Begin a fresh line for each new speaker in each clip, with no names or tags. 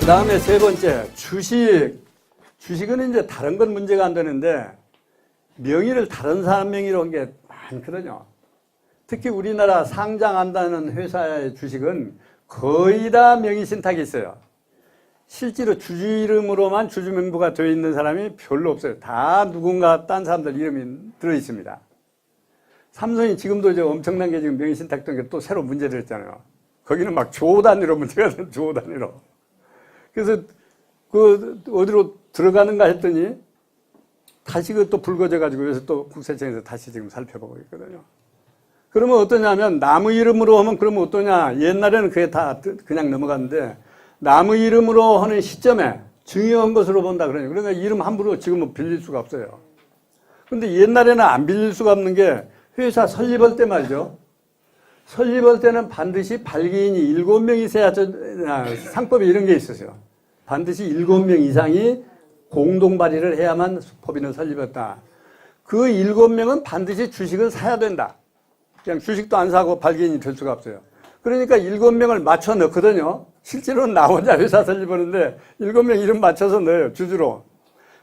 다음에 세 번째, 주식. 주식은 이제 다른 건 문제가 안 되는데 명의를 다른 사람 명의로 한 게 많거든요. 특히 우리나라 상장한다는 회사의 주식은 거의 다 명의 신탁이 있어요. 실제로 주주 이름으로만 주주 명부가 되어 있는 사람이 별로 없어요. 다 누군가 딴 사람들 이름이 들어 있습니다. 삼성이 지금도 이제 엄청난 게 지금 명의 신탁된 게 또 새로 문제들 있잖아요. 거기는 막 조 단위로 문제가 된 조 단위로. 그래서 그 어디로 들어가는가 했더니 다시 그또 불거져가지고 그래서 또 국세청에서 다시 지금 살펴보고 있거든요. 그러면 어떠냐면 나무 이름으로 하면 그러면 어떠냐. 옛날에는 그게 다 그냥 넘어갔는데 나무 이름으로 하는 시점에 중요한 것으로 본다 그러니까. 그러니까 이름 함부로 지금은 빌릴 수가 없어요. 근데 옛날에는 안 빌릴 수가 없는 게 회사 설립할 때 말이죠. 설립할 때는 반드시 발기인이 7명이 있어야 상법에 이런 게 있었어요. 반드시 7명 이상이 공동 발의를 해야만 법인을 설립했다. 그 7명은 반드시 주식을 사야 된다. 그냥 주식도 안 사고 발기인이 될 수가 없어요. 그러니까 7명을 맞춰 넣거든요. 실제로는 나 혼자 회사 설립하는데 7명 이름 맞춰서 넣어요. 주주로.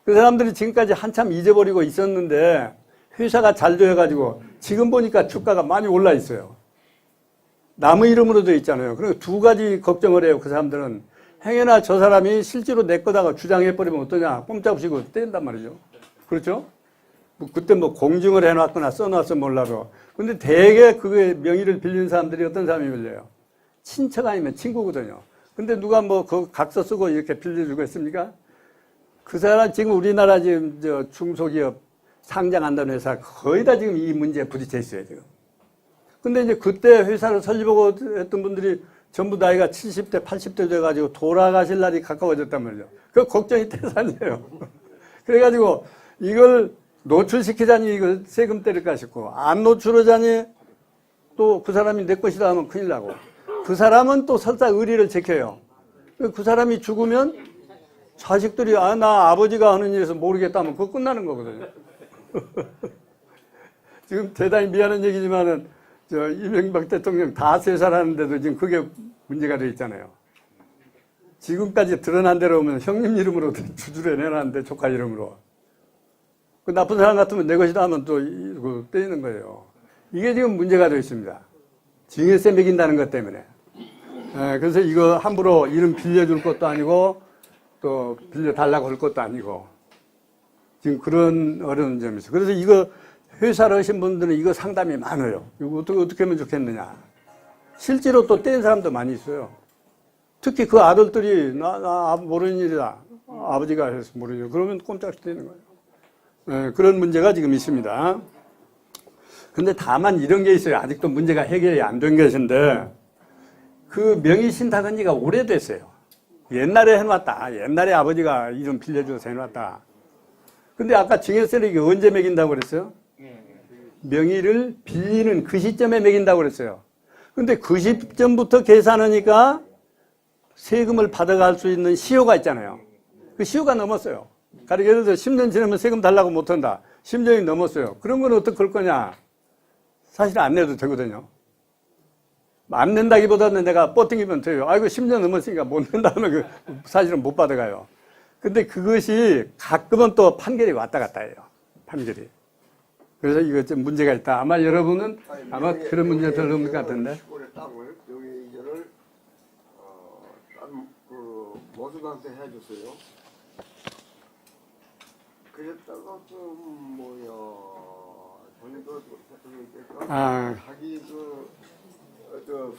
그 사람들이 지금까지 한참 잊어버리고 있었는데 회사가 잘 되어가지고 지금 보니까 주가가 많이 올라 있어요. 나무 이름으로 되어 있잖아요. 그리고 두 가지 걱정을 해요. 그 사람들은. 행여나 저 사람이 실제로 내 거다가 주장해버리면 어떠냐. 꼼짝없이 뗀단 말이죠. 그렇죠? 뭐 그때 뭐 공증을 해놨거나 써놨어 몰라도. 근데 대개 그게 명의를 빌린 사람들이 어떤 사람이 빌려요? 친척 아니면 친구거든요. 근데 누가 뭐 그 각서 쓰고 이렇게 빌려주겠습니까? 그 사람 지금 우리나라 지금 저 중소기업 상장한다는 회사 거의 다 지금 이 문제에 부딪혀 있어요, 지금. 근데 이제 그때 회사를 설립하고 했던 분들이 전부 나이가 70대, 80대 돼가지고 돌아가실 날이 가까워졌단 말이죠. 그 걱정이 태산이에요. 그래가지고 이걸 노출시키자니 이걸 세금 때릴까 싶고, 안 노출하자니 또 그 사람이 내 것이다 하면 큰일 나고, 그 사람은 또 설사 의리를 지켜요. 그 사람이 죽으면 자식들이 나 아버지가 하는 일에서 모르겠다 하면 그거 끝나는 거거든요. 지금 대단히 미안한 얘기지만은 이명박 대통령 다 쇠살하는데도 지금 그게 문제가 돼 있잖아요. 지금까지 드러난 대로 오면 형님 이름으로 주주를 내놨는데 조카 이름으로. 그 나쁜 사람 같으면 내 것이다 하면 또 떼이는 거예요. 이게 지금 문제가 되어 있습니다. 증여세 매긴다는 것 때문에. 그래서 이거 함부로 이름 빌려줄 것도 아니고 또 빌려달라고 할 것도 아니고 지금 그런 어려운 점이 있어요. 그래서 이거 회사를 하신 분들은 이거 상담이 많아요. 이거 어떻게 하면 좋겠느냐. 실제로 또 뗀 사람도 많이 있어요. 특히 그 아들들이 나 모르는 일이다. 아버지가 해서 모르는 일. 그러면 꼼짝없이 떼는 거예요. 그런 문제가 지금 있습니다. 근데 다만 이런 게 있어요. 아직도 문제가 해결이 안 된 것인데 그 명의신탁은 지가 오래됐어요. 옛날에 해놨다. 옛날에 아버지가 이름 빌려줘서 해놨다. 근데 아까 증여세를 이게 언제 매긴다고 그랬어요? 명의를 빌리는 그 시점에 매긴다고 그랬어요. 근데 그 시점부터 계산하니까 세금을 받아갈 수 있는 시효가 있잖아요. 그 시효가 넘었어요. 가령 예를 들어서 10년 지나면 세금 달라고 못한다. 10년이 넘었어요. 그런 건 어떻게 할 거냐? 사실 안 내도 되거든요. 안 낸다기보다는 내가 뻗ting기면 돼요. 아이고 10년 넘었으니까 못 낸다 하면 사실은 못 받아가요. 근데 그것이 가끔은 또 판결이 왔다 갔다 해요. 판결이. 그래서 이거 좀 문제가 있다. 아마 여러분은 아마 그런 문제 별 없는 것 같은데.
시골에 땅을 여기 이제를 모두한테 해줬어요. 그랬다가 본인도 대통령께서 자기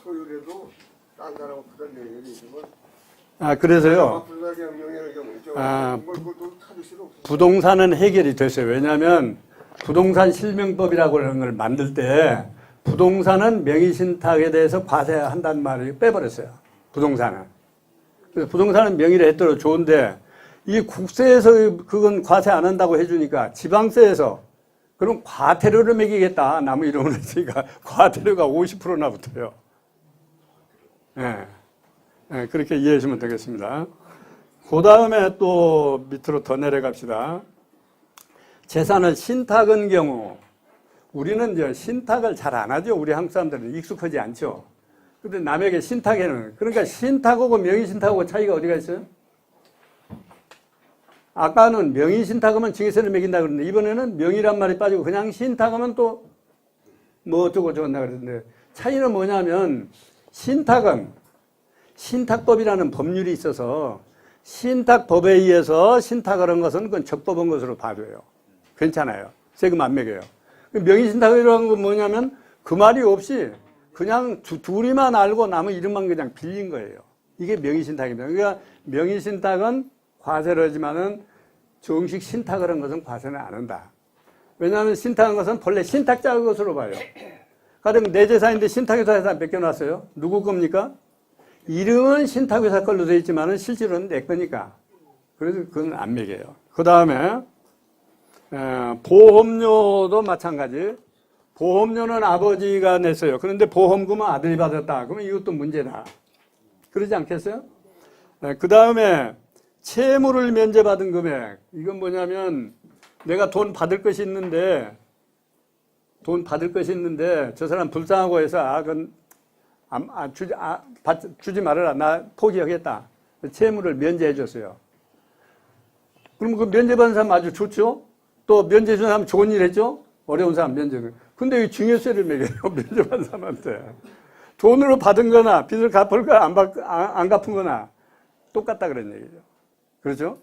소유래도 딴 사람하고 그런 얘기를 있으면
그래서요. 부동산은 해결이 됐어요. 왜냐하면 부동산 실명법이라고 하는 걸 만들 때 부동산은 명의신탁에 대해서 과세한다는 말을 빼버렸어요. 부동산은. 그래서 부동산은 명의를 했더라도 좋은데 이 국세에서 그건 과세 안 한다고 해주니까 지방세에서 그럼 과태료를 매기겠다. 나무 이름으로 했으니까 과태료가 50%나 붙어요. 그렇게 이해해 주시면 되겠습니다. 그 다음에 또 밑으로 더 내려갑시다. 재산을 신탁한 경우, 우리는 이제 신탁을 잘 안 하죠. 우리 한국 사람들은 익숙하지 않죠. 근데 남에게 신탁에는, 그러니까 신탁하고 명의신탁하고 차이가 어디가 있어요? 아까는 명의신탁하면 증여세를 매긴다 그랬는데 이번에는 명의란 말이 빠지고 그냥 신탁하면 또 뭐 어쩌고 저쩌나 그랬는데 차이는 뭐냐면 신탁은 신탁법이라는 법률이 있어서 신탁법에 의해서 신탁을 한 것은 그건 적법한 것으로 봐줘요. 괜찮아요. 세금 안 매겨요. 명의신탁이라는 건 뭐냐면 그 말이 없이 그냥 둘이만 알고 남의 이름만 그냥 빌린 거예요. 이게 명의신탁입니다. 그러니까 명의신탁은 과세를 하지만은 정식 신탁을 한 것은 과세는 안 한다. 왜냐하면 신탁한 것은 본래 신탁자의 것으로 봐요. 가령 내 재산인데 신탁회사 맡겨놨어요. 누구 겁니까? 이름은 신탁회사 걸로 되어 있지만은 실제로는 내 거니까. 그래서 그건 안 매겨요. 그 다음에 보험료도 마찬가지. 보험료는 아버지가 냈어요. 그런데 보험금은 아들이 받았다. 그러면 이것도 문제다. 그러지 않겠어요? 그 다음에 채무를 면제받은 금액. 이건 뭐냐면 내가 돈 받을 것이 있는데 저 사람 불쌍하고 해서 그건 주지 말아라. 나 포기하겠다. 채무를 면제해 줬어요. 그럼 그 면제받은 사람 아주 좋죠? 또 면제해 준 사람 좋은 일 했죠? 어려운 사람 면제를. 근데 왜 증여세를 매겨요? 면제받은 사람한테. 돈으로 받은 거나 빚을 갚을 거나 안 갚은 거나 똑같다 그런 얘기죠. 그렇죠?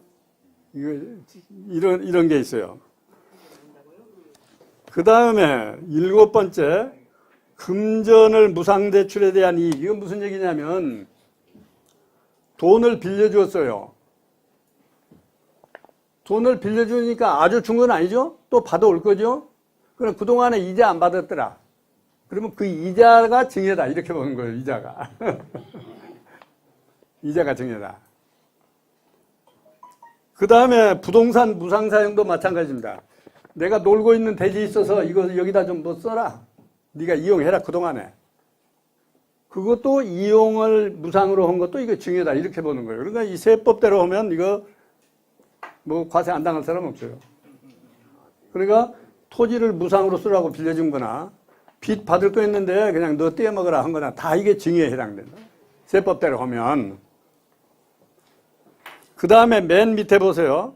이런 게 있어요. 그 다음에 7번째, 금전을 무상대출에 대한 이익. 이건 무슨 얘기냐면 돈을 빌려주었어요. 돈을 빌려주니까 아주 준 건 아니죠? 또 받아올 거죠? 그럼 그동안에 이자 안 받았더라. 그러면 그 이자가 증여다. 이렇게 보는 거예요, 이자가. 이자가 증여다. 그 다음에 부동산 무상사용도 마찬가지입니다. 내가 놀고 있는 대지 있어서 이거 여기다 좀 뭐 써라. 네가 이용해라, 그동안에. 그것도 이용을 무상으로 한 것도 이거 증여다. 이렇게 보는 거예요. 그러니까 이 세법대로 하면 이거 뭐 과세 안 당할 사람 없어요. 그러니까 토지를 무상으로 쓰라고 빌려준 거나 빚 받을 거 있는데 그냥 너 떼어먹으라 한 거나 다 이게 증여에 해당된다. 세법대로 하면. 그 다음에 맨 밑에 보세요.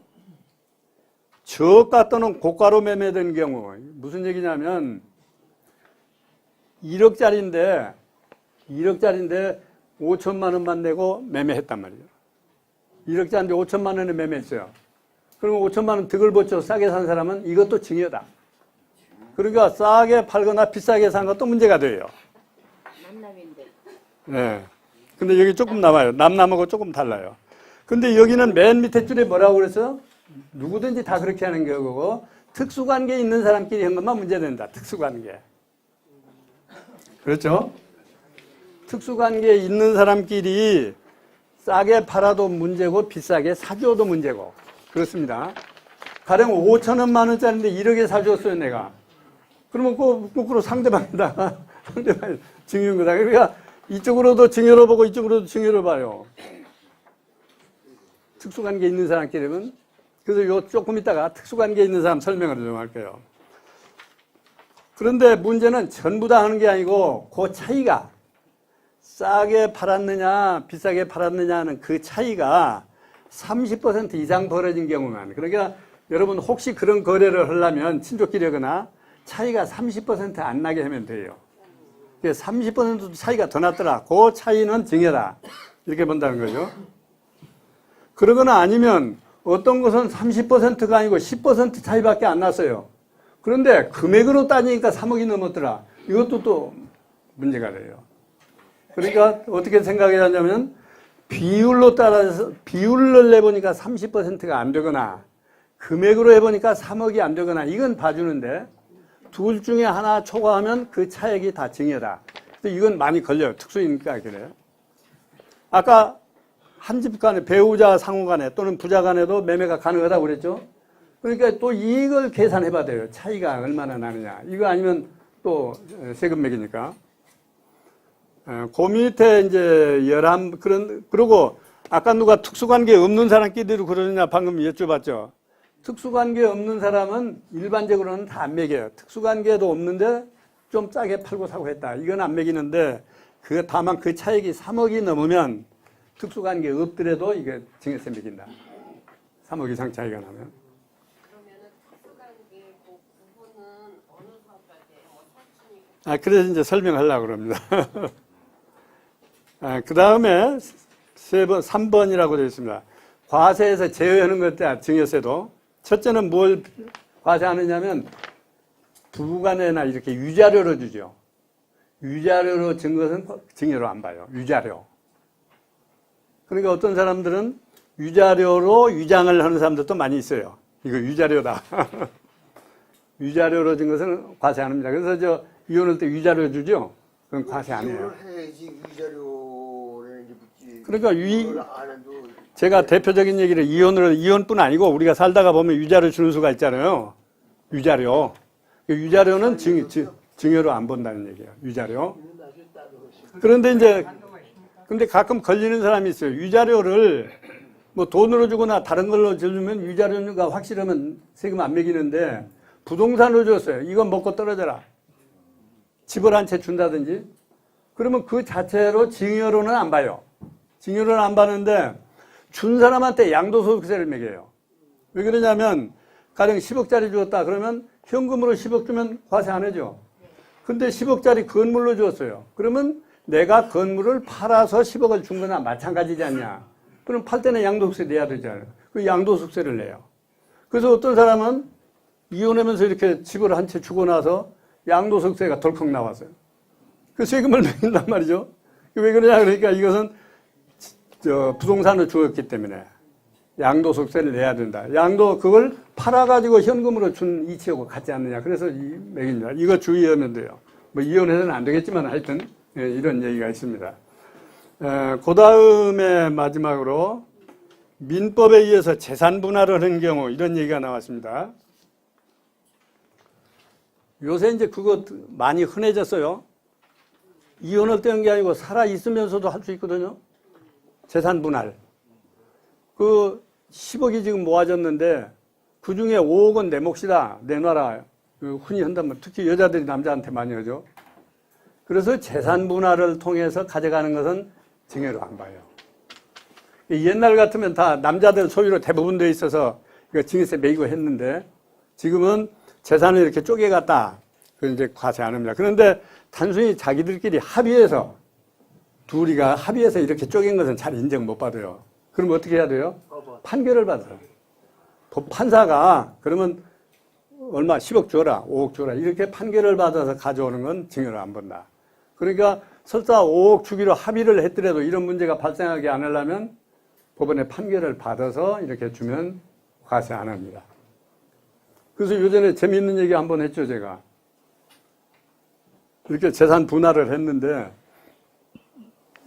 저가 또는 고가로 매매된 경우. 무슨 얘기냐면 1억짜리인데 5천만 원만 내고 매매했단 말이에요. 1억짜리인데 5천만 원에 매매했어요. 그러면 5천만 원 득을 벗죠. 싸게 산 사람은 이것도 증여다. 그러니까 싸게 팔거나 비싸게 산 것도 문제가 돼요.
남남인데.
네. 근데 여기 조금 남아요. 남남하고 조금 달라요. 근데 여기는 맨 밑에 줄에 뭐라고 그랬어요? 누구든지 다 그렇게 하는 거고 특수관계 있는 사람끼리 한 것만 문제된다. 특수관계. 그렇죠? 특수관계 있는 사람끼리 싸게 팔아도 문제고 비싸게 사줘도 문제고 그렇습니다. 가령 5천원만 원짜리인데 1억에 사줬어요 내가. 그러면 거꾸로 상대방이다. 상대방이 증여인 거다. 그러니까 이쪽으로도 증여로 보고 이쪽으로도 증여로 봐요. 특수관계 있는 사람끼리는. 그래서 요 조금 있다가 특수관계 있는 사람 설명을 좀 할게요. 그런데 문제는 전부 다 하는 게 아니고 그 차이가 싸게 팔았느냐 비싸게 팔았느냐 하는 그 차이가 30% 이상 벌어진 경우만. 그러니까 여러분 혹시 그런 거래를 하려면 친족끼리 하거나 차이가 30% 안 나게 하면 돼요. 30% 차이가 더 났더라. 그 차이는 증여다. 이렇게 본다는 거죠. 그러거나 아니면 어떤 것은 30%가 아니고 10% 차이밖에 안 났어요. 그런데 금액으로 따지니까 3억이 넘었더라. 이것도 또 문제가 돼요. 그러니까 어떻게 생각해야 하냐면 비율로 따라서 비율을 내보니까 30%가 안 되거나 금액으로 해보니까 3억이 안 되거나 이건 봐주는데 둘 중에 하나 초과하면 그 차액이 다 증여다. 그래서 이건 많이 걸려요. 특수니까 그래요. 아까 한 집 간에 배우자 상호 간에 또는 부자 간에도 매매가 가능하다고 그랬죠. 그러니까 또 이걸 계산해 봐야 돼요. 차이가 얼마나 나느냐. 이거 아니면 또 세금 매기니까. 그 밑에 이제 그리고 아까 누가 특수관계 없는 사람끼리도 그러느냐 방금 여쭤봤죠. 특수관계 없는 사람은 일반적으로는 다 안 매겨요. 특수관계도 없는데 좀 싸게 팔고 사고 했다. 이건 안 매기는데 다만 그 차익이 3억이 넘으면 특수관계 없더라도 이게 증여세 매긴다. 3억 이상 차이가 나면.
그러면은 특수관계 그 부분은 어느 수업까지예요? 뭐 사춘이
그래서 이제 설명하려고 그럽니다. 그 다음에 3번이라고 되어 있습니다. 과세에서 제외하는 것때 증여세도. 첫째는 뭘 과세하느냐면 부부간에나 이렇게 유자료로 주죠. 유자료로 준 것은 증여로 안 봐요. 유자료. 그러니까 어떤 사람들은 유자료로 유장을 하는 사람들도 많이 있어요. 이거 유자료다. 유자료로 준 것은 과세 안 합니다. 그래서 저 이혼할 때 유자료 주죠? 그건 과세 안 해요.
이혼을 해야지 위자료를 이제 묻지.
그러니까
그걸 안 해도
제가 대표적인 얘기를 이혼뿐 아니고 우리가 살다가 보면 유자료 주는 수가 있잖아요. 유자료. 유자료는 증여로 안 본다는 얘기예요. 유자료. 그런데 이제 근데 가끔 걸리는 사람이 있어요. 유자료를 뭐 돈으로 주거나 다른 걸로 주면 유자료가 확실하면 세금 안 매기는데 부동산으로 줬어요. 이건 먹고 떨어져라. 집을 한 채 준다든지. 그러면 그 자체로 증여로는 안 봐요. 증여로는 안 받는데 준 사람한테 양도소득세를 매겨요. 왜 그러냐면 가령 10억짜리 주었다 그러면 현금으로 10억 주면 과세 안 해죠. 근데 10억짜리 건물로 주었어요. 그러면 내가 건물을 팔아서 10억을 준 거나 마찬가지지 않냐. 그럼 팔 때는 양도소득세 내야 되잖아요. 그 양도소득세를 내요. 그래서 어떤 사람은 이혼하면서 이렇게 집을 한 채 주고 나서 양도소득세가 덜컥 나왔어요. 그 세금을 매긴단 말이죠. 왜 그러냐 그러니까 이것은 부동산을 주었기 때문에 양도소득세를 내야 된다. 그걸 팔아가지고 현금으로 준 이치하고 같지 않느냐. 그래서 매깁니다. 이거 주의하면 돼요. 뭐 이혼해서는 안 되겠지만 하여튼 이런 얘기가 있습니다. 그 다음에 마지막으로 민법에 의해서 재산 분할을 한 경우 이런 얘기가 나왔습니다. 요새 이제 그거 많이 흔해졌어요. 이혼을 떼는 게 아니고 살아 있으면서도 할 수 있거든요. 재산 분할. 그 10억이 지금 모아졌는데 그 중에 5억은 내 몫이다. 내놔라. 흔히 한다면 특히 여자들이 남자한테 많이 하죠. 그래서 재산 분할을 통해서 가져가는 것은 증여로 안 봐요. 옛날 같으면 다 남자들 소유로 대부분 돼 있어서 이거 증여세 매기고 했는데 지금은 재산을 이렇게 쪼개갔다. 그 이제 과세 안 합니다. 그런데 단순히 자기들끼리 합의해서 둘이가 합의해서 이렇게 쪼갠 것은 잘 인정 못 받아요. 그럼 어떻게 해야 돼요? 판결을 받아요. 판사가 그러면 얼마 10억 줘라, 5억 줘라 이렇게 판결을 받아서 가져오는 건 증여를 안 본다. 그러니까 설사 5억 주기로 합의를 했더라도 이런 문제가 발생하게 안 하려면 법원에 판결을 받아서 이렇게 주면 과세 안 합니다. 그래서 요전에 재미있는 얘기 한번 했죠, 제가. 이렇게 재산 분할을 했는데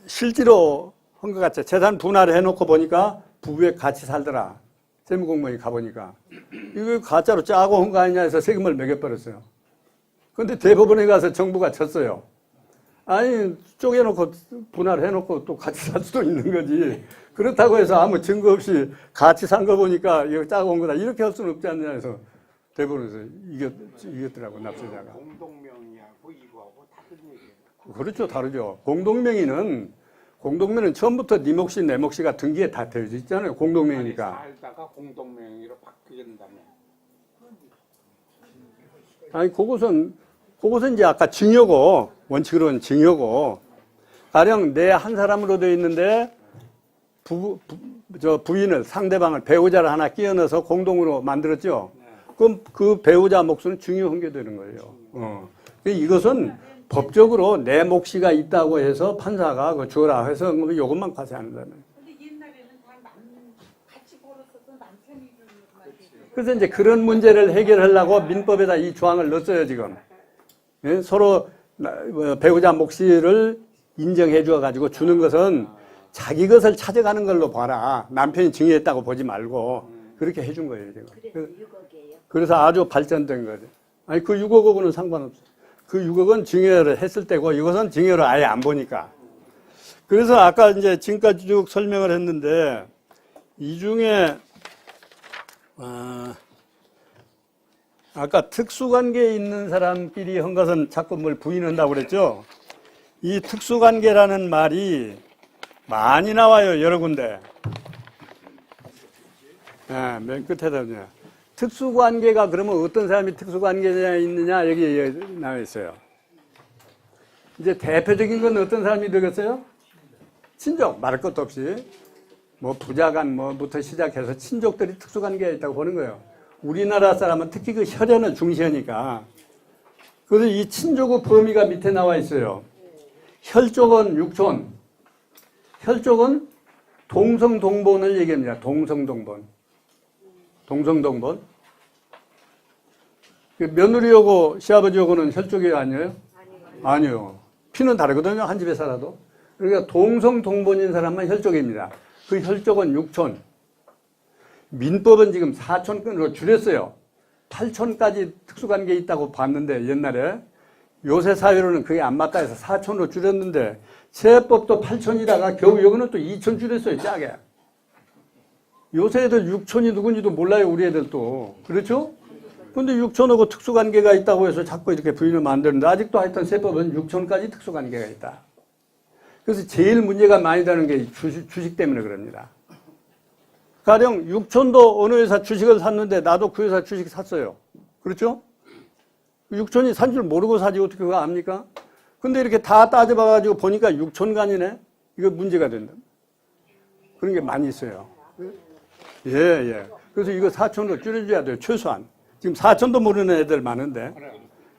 실제로 한 것 같죠. 재산 분할을 해놓고 보니까 부부에 같이 살더라. 세무공무원이 가보니까 이거 가짜로 짜고 한 거 아니냐 해서 세금을 매겨버렸어요. 그런데 대법원에 가서 정부가 졌어요. 아니 쪼개놓고 분할해놓고 또 같이 살 수도 있는 거지. 그렇다고 해서 아무 증거 없이 같이 산 거 보니까 이거 짜고 온 거다. 이렇게 할 수는 없지 않냐 해서 대법원에서 이겼더라고, 납세자가.
공동명의하고 이거하고 다른 얘기예요.
그렇죠. 다르죠. 공동명의는 처음부터 네 몫이 내 몫이가 등기에 다 되어 있잖아요. 공동명의니까.
살다가 공동명의로 바뀌는다며.
아니 그것은 이제 아까 증여고 원칙으로는 증여고 가령 내 한 사람으로 되어 있는데 부인을 상대방을 배우자를 하나 끼워 넣어서 공동으로 만들었죠. 그럼 그 배우자 몫은 증여한 게 되는 거예요. 이것은 법적으로 내 몫이가 있다고 해서 판사가 그 줘라 해서 이것만 과세 안 한다는.
근데 옛날에는 다 같이 벌었어도 남편이 주는 것만.
그래서 이제 그런 문제를 해결하려고 민법에다 이 조항을 넣었어요, 지금. 예? 서로 배우자 몫을 인정해 주어가지고 주는 것은 자기 것을 찾아가는 걸로 봐라. 남편이 증여했다고 보지 말고 그렇게 해준 거예요, 지금.
그래서 6억이에요.
그래서 아주 발전된 거죠. 아니, 그 6억하고는 상관없어요. 그 6억은 증여를 했을 때고 이것은 증여를 아예 안 보니까. 그래서 아까 이제 지금까지 쭉 설명을 했는데 이 중에 아까 특수관계에 있는 사람끼리 한 것은 자꾸 뭘 부인한다고 그랬죠. 이 특수관계라는 말이 많이 나와요, 여러 군데. 예, 맨 끝에다. 특수관계가 그러면 어떤 사람이 특수관계가 있느냐 여기 나와 있어요. 이제 대표적인 건 어떤 사람이 되겠어요? 친족, 말할 것도 없이. 뭐 부자간 뭐부터 시작해서 친족들이 특수관계가 있다고 보는 거예요. 우리나라 사람은 특히 그 혈연은 중시하니까. 그래서 이 친족의 범위가 밑에 나와 있어요. 혈족은 육촌, 혈족은 동성동본을 얘기합니다. 동성동본. 동성동본. 며느리하고 시아버지하고는 혈족이 아니에요? 아니요. 피는 다르거든요. 한 집에 살아도. 그러니까 동성동본인 사람만 혈족입니다. 그 혈족은 육촌. 민법은 지금 4촌으로 줄였어요. 8촌까지 특수관계 있다고 봤는데 옛날에. 요새 사회로는 그게 안 맞다 해서 4촌으로 줄였는데 세법도 8촌이다가 겨우 여기는 또 2촌 줄였어요. 짜게. 요새 애들 6촌이 누군지도 몰라요. 우리 애들도. 그렇죠? 근데 6촌하고 특수관계가 있다고 해서 자꾸 이렇게 부인을 만드는데 아직도 하여튼 세법은 6촌까지 특수관계가 있다. 그래서 제일 문제가 많이 되는 게 주식 때문에 그럽니다. 가령 6촌도 어느 회사 주식을 샀는데 나도 그 회사 주식 샀어요. 그렇죠? 6촌이 산 줄 모르고 사지 어떻게 그거 압니까? 근데 이렇게 다 따져봐가지고 보니까 6촌간이네? 이거 문제가 된다. 그런 게 많이 있어요. 예. 그래서 이거 4촌으로 줄여줘야 돼요. 최소한. 지금 4촌도 모르는 애들 많은데.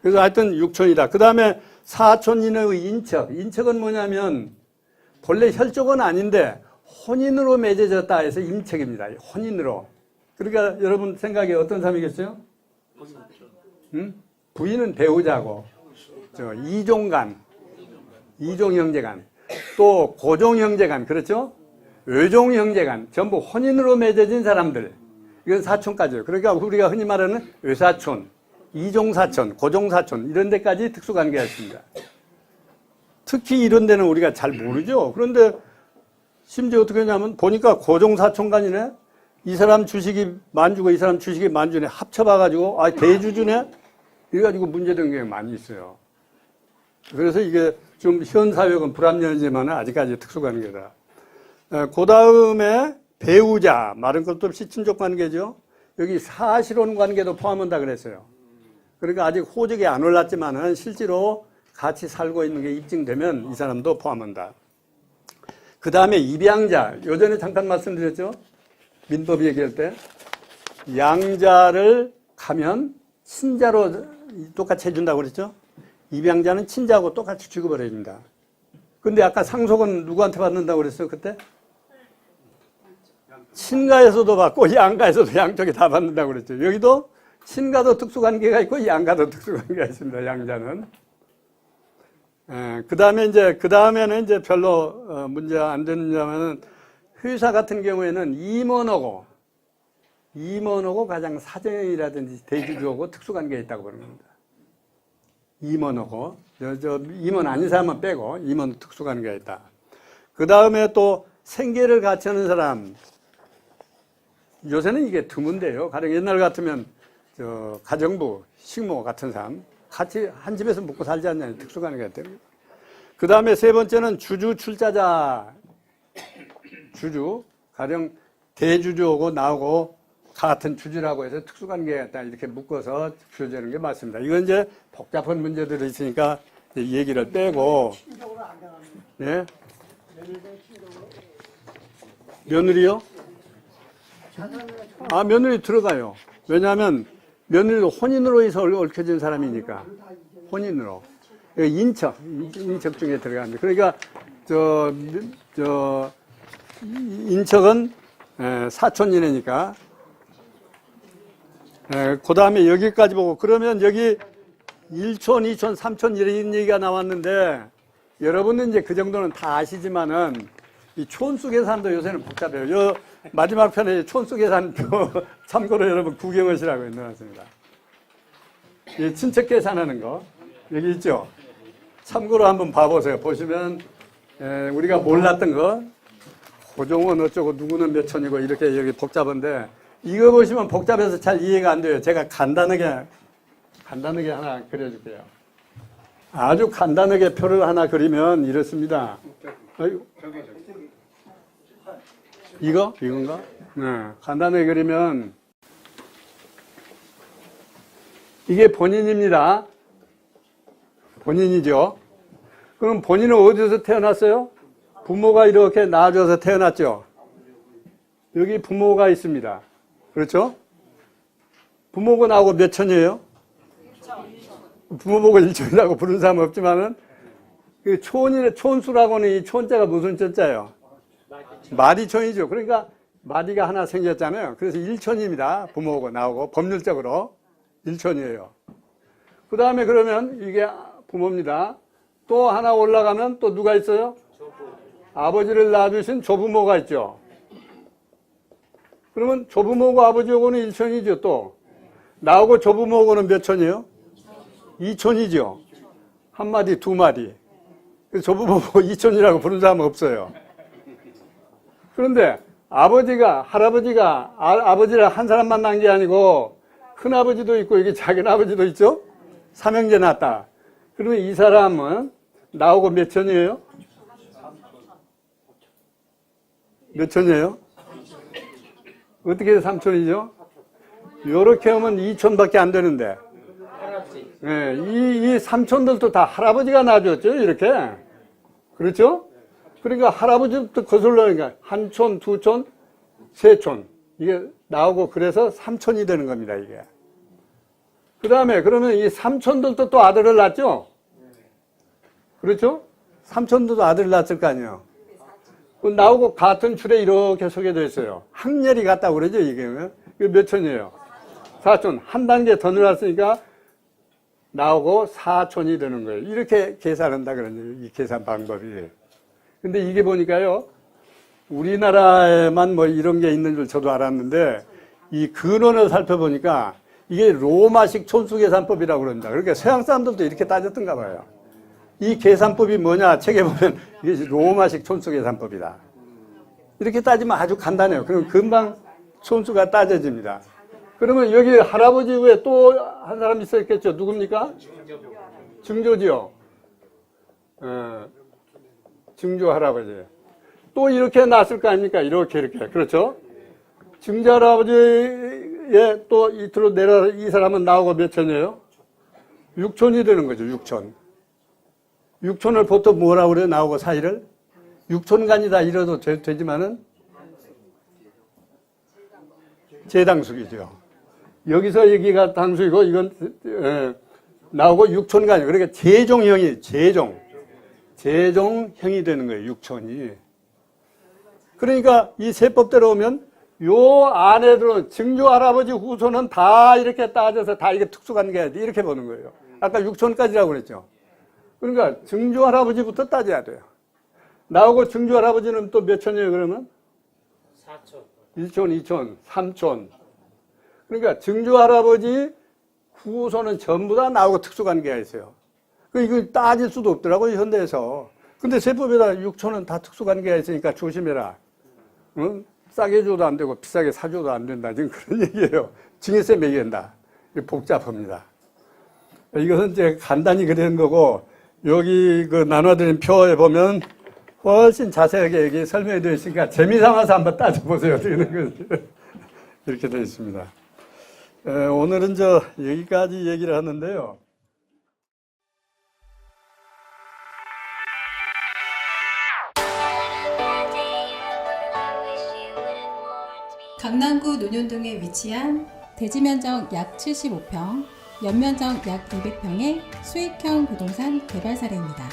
그래서 하여튼 6촌이다. 그 다음에 4촌 이내의 인척. 인척은 뭐냐면 본래 혈족은 아닌데 혼인으로 맺어졌다 해서 인척입니다. 혼인으로. 그러니까 여러분 생각에 어떤 사람이겠어요? 응? 부인은 배우자고, 이종간, 이종형제간, 또 고종형제간, 그렇죠? 외종형제간, 전부 혼인으로 맺어진 사람들. 이건 사촌까지요. 그러니까 우리가 흔히 말하는 외사촌, 이종사촌, 고종사촌 이런 데까지 특수관계가 있습니다. 특히 이런 데는 우리가 잘 모르죠. 그런데 심지어 어떻게 하냐면 보니까 고종사촌간이네. 이 사람 주식이 만주고 이 사람 주식이 만주네. 합쳐봐가지고 대주주네. 이래가지고 문제된 게 많이 있어요. 그래서 이게 좀 현 사회는 불합리하지만 아직까지 특수관계다. 그 다음에 배우자, 말은 것도 없이 친족관계죠. 여기 사실혼 관계도 포함한다 그랬어요. 그러니까 아직 호적이 안 올랐지만은 실제로 같이 살고 있는 게 입증되면 이 사람도 포함한다. 그 다음에 입양자, 요전에 잠깐 말씀드렸죠. 민법 얘기할 때 양자를 가면 친자로 똑같이 해준다고 그랬죠. 입양자는 친자하고 똑같이 취급을 해줍니다. 근데 아까 상속은 누구한테 받는다고 그랬어요 그때? 친가에서도 받고 양가에서도 양쪽에 다 받는다고 그랬죠. 여기도 친가도 특수관계가 있고 양가도 특수관계가 있습니다. 양자는. 그 다음에는 이제 별로 문제 안 되느냐면은 회사 같은 경우에는 임원하고 가장 사정이라든지 대주주하고 특수관계가 있다고 보는 겁니다. 임원하고 임원 아닌 사람만 빼고 임원 특수관계가 있다. 그 다음에 또 생계를 같이 하는 사람. 요새는 이게 드문데요. 가령 옛날 같으면 가정부, 식모 같은 사람 같이 한 집에서 먹고 살지 않냐면 특수관계가 있다. 그 다음에 세 번째는 주주 출자자. 주주, 가령 대주주하고 나하고 같은 주주라고 해서 특수관계가 있다. 이렇게 묶어서 주제하는 게 맞습니다. 이건 이제 복잡한 문제들이 있으니까 이 얘기를 빼고. 예? 며느리요? 며느리 들어가요. 왜냐하면 며느리도 혼인으로 해서 얽혀진 사람이니까. 혼인으로. 인척 중에 들어갑니다. 그러니까 인척은 사촌 이내니까. 그 다음에 여기까지 보고 그러면 여기 1촌, 2촌, 3촌 이런 얘기가 나왔는데 여러분은 이제 그 정도는 다 아시지만은 이 촌수 계산도 요새는 복잡해요. 요 마지막 편에 촌수 계산표 참고로 여러분 구경하시라고 해놨습니다. 이 친척 계산하는 거 여기 있죠. 참고로 한번 봐보세요. 보시면 우리가 몰랐던 거 고종은 어쩌고 누구는 몇 촌이고 이렇게 여기 복잡한데 이거 보시면 복잡해서 잘 이해가 안 돼요. 제가 간단하게 하나 그려줄게요. 아주 간단하게 표를 하나 그리면 이렇습니다. 이건가? 네. 간단하게 그리면 이게 본인입니다. 본인이죠. 그럼 본인은 어디서 태어났어요? 부모가 이렇게 낳아줘서 태어났죠. 여기 부모가 있습니다. 그렇죠? 부모가 나하고 몇 천이에요? 부모 보고 일천이라고 부르는 사람은 없지만은 그 촌수라고는 이 촌자가 무슨 촌자예요? 마디촌이죠. 그러니까 마디가 하나 생겼잖아요. 그래서 일촌입니다. 부모고 나오고 법률적으로 일촌이에요. 그 다음에 그러면 이게 부모입니다. 또 하나 올라가면 또 누가 있어요? 아버지를 낳아주신 조부모가 있죠. 그러면 조부모고 아버지하고는 일촌이죠. 또 나하고 조부모하고는 몇 촌이에요? 이촌이죠. 한 마디, 두 마디. 조부모고 이촌이라고 부르는 사람은 없어요. 그런데 아버지가, 할아버지가 아버지를 한 사람만 낳은 게 아니고 큰아버지도 있고 여기 작은 아버지도 있죠? 삼형제 낳았다. 그러면 이 사람은 나하고 몇 촌이에요? 몇 촌이에요? 어떻게 3촌이죠? 요렇게 하면 2촌밖에 안 되는데. 네, 이 3촌들도 다 할아버지가 낳아줬죠, 이렇게. 그렇죠? 그러니까 할아버지부터 거슬러니까 한 촌, 두 촌, 세 촌. 이게 나오고 그래서 3촌이 되는 겁니다, 이게. 그 다음에 그러면 이 3촌들도 또 아들을 낳죠? 그렇죠? 3촌들도 아들을 낳았을 거 아니에요. 나오고 같은 줄에 이렇게 소개되어 있어요. 학렬이 같다고 그러죠, 이게. 이게 몇 촌이에요? 4촌. 한 단계 더 늘었으니까 나오고 4촌이 되는 거예요. 이렇게 계산한다 그러죠, 이 계산 방법이. 근데 이게 보니까요, 우리나라에만 뭐 이런 게 있는 줄 저도 알았는데, 이 근원을 살펴보니까 이게 로마식 촌수계산법이라고 그럽니다. 그러니까 서양 사람들도 이렇게 따졌던가 봐요. 이 계산법이 뭐냐 책에 보면 이게 로마식 촌수계산법이다. 이렇게 따지면 아주 간단해요. 그럼 금방 촌수가 따져집니다. 그러면 여기 할아버지 외에 또 한 사람 있었겠죠. 누굽니까? 증조지요. 증조 할아버지. 또 이렇게 낳았을 거 아닙니까? 이렇게. 그렇죠? 증조 할아버지에 또 이틀로 내려 이 사람은 나오고 몇 촌이에요? 6촌이 되는 거죠. 6촌. 6촌을 보통 뭐라고 그래요? 나오고 사이를? 6촌간이다 이래도 되지만은 제당숙이죠. 여기서 여기가 당수이고 이건 나오고 6촌간이 그러니까 제종형이 제종형이 되는 거예요. 6촌이. 그러니까 이 세법대로 오면 요 안에 들어 증조 할아버지 후손은 다 이렇게 따져서 다 이게 특수관계야 돼. 이렇게 보는 거예요. 아까 6촌까지라고 그랬죠. 그러니까 증조 할아버지부터 따져야 돼요. 나오고 증조 할아버지는 또 몇 촌이에요, 그러면?
4촌.
1촌, 2촌, 3촌. 그러니까 증조 할아버지 후손은 전부 다 나오고 특수관계가 있어요. 이거 따질 수도 없더라고요, 현대에서. 근데 세법에다 6촌은 다 특수관계가 있으니까 조심해라. 응? 싸게 줘도 안 되고 비싸게 사줘도 안 된다. 지금 그런 얘기예요. 증여세 매긴다. 복잡합니다. 이것은 이제 간단히 그리는 거고, 여기 그 나눠드린 표에 보면 훨씬 자세하게 여기 설명해 드려 있으니까 재미삼아서 한번 따져보세요. 어떻게 되는 건지. 이렇게 되어 있습니다. 오늘은 여기까지 얘기를 하는데요.
강남구 논현동에 위치한 대지면적 약 75평, 연면적 약 200평의 수익형 부동산 개발 사례입니다.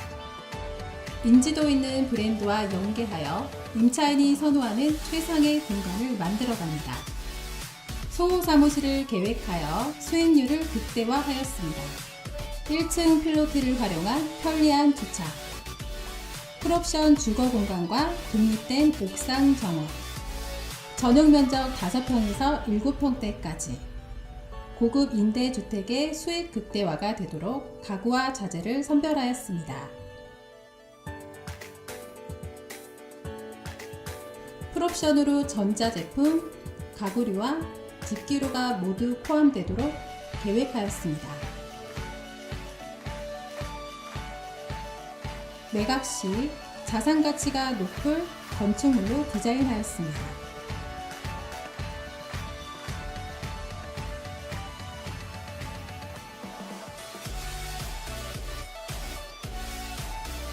인지도 있는 브랜드와 연계하여 임차인이 선호하는 최상의 공간을 만들어갑니다. 소호 사무실을 계획하여 수익률을 극대화하였습니다. 1층 필로티를 활용한 편리한 주차, 풀옵션 주거 공간과 독립된 옥상 정원, 전용 면적 5평에서 7평대까지 고급 임대주택의 수익 극대화가 되도록 가구와 자재를 선별하였습니다. 풀옵션으로 전자제품, 가구류와 집기류가 모두 포함되도록 계획하였습니다. 매각 시 자산가치가 높을 건축물로 디자인하였습니다.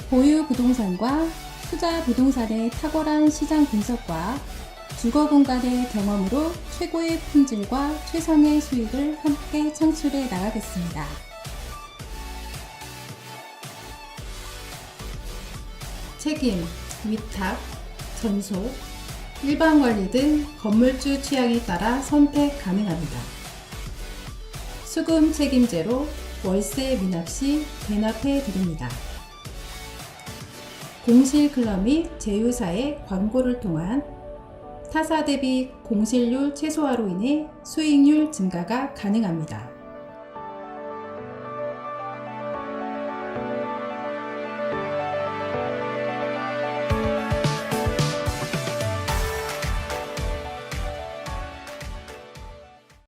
보유 부동산과 투자 부동산의 탁월한 시장 분석과 주거 공간의 경험으로 최고의 품질과 최상의 수익을 함께 창출해 나가겠습니다. 책임, 위탁, 전속, 일반 관리 등 건물주 취향에 따라 선택 가능합니다. 수금 책임제로 월세 미납 시 대납해 드립니다. 공실 클럽 및 제휴사의 광고를 통한 타사 대비 공실률 최소화로 인해 수익률 증가가 가능합니다.